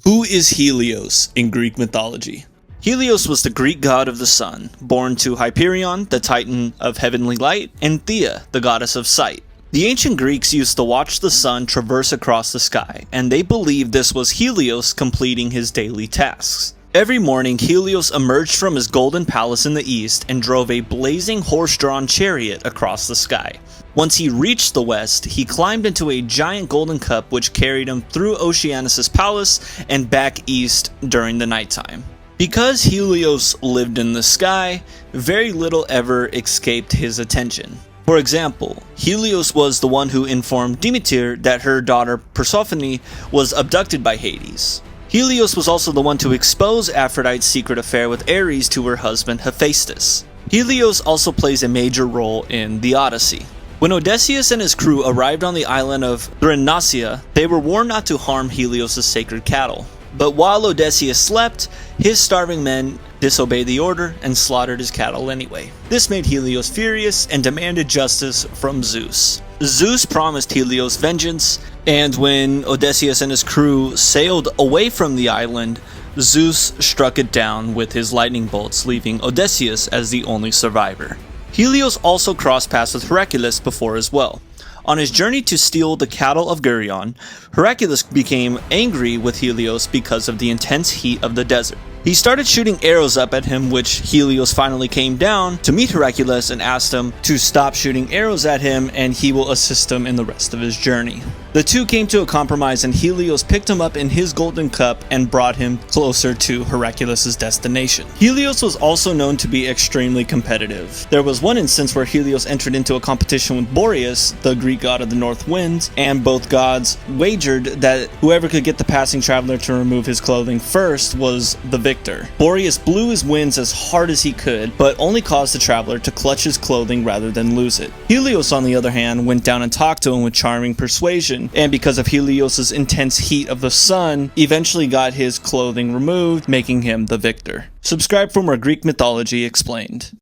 Who is Helios in Greek mythology? Helios was the Greek god of the sun, born to Hyperion, the titan of heavenly light, and Thea, the goddess of sight. The ancient Greeks used to watch the sun traverse across the sky, and they believed this was Helios completing his daily tasks. Every morning, Helios emerged from his golden palace in the east and drove a blazing horse-drawn chariot across the sky. Once he reached the west, he climbed into a giant golden cup which carried him through Oceanus' palace and back east during the nighttime. Because Helios lived in the sky, very little ever escaped his attention. For example, Helios was the one who informed Demeter that her daughter Persephone was abducted by Hades. Helios was also the one to expose Aphrodite's secret affair with Ares to her husband Hephaestus. Helios also plays a major role in the Odyssey. When Odysseus and his crew arrived on the island of Thrinacia, they were warned not to harm Helios' sacred cattle. But while Odysseus slept, his starving men disobeyed the order and slaughtered his cattle anyway. This made Helios furious and demanded justice from Zeus. Zeus promised Helios vengeance, and when Odysseus and his crew sailed away from the island, Zeus struck it down with his lightning bolts, leaving Odysseus as the only survivor. Helios also crossed paths with Hercules before as well. On his journey to steal the cattle of Geryon, Hercules became angry with Helios because of the intense heat of the desert. He started shooting arrows up at him, which Helios finally came down to meet Hercules and asked him to stop shooting arrows at him and he will assist him in the rest of his journey. The two came to a compromise and Helios picked him up in his golden cup and brought him closer to Hercules' destination. Helios was also known to be extremely competitive. There was one instance where Helios entered into a competition with Boreas, the Greek god of the north winds, and both gods wagered that whoever could get the passing traveler to remove his clothing first was the victor. Boreas blew his winds as hard as he could, but only caused the traveler to clutch his clothing rather than lose it. Helios, on the other hand, went down and talked to him with charming persuasion, and because of Helios' intense heat of the sun, eventually got his clothing removed, making him the victor. Subscribe for more Greek mythology explained.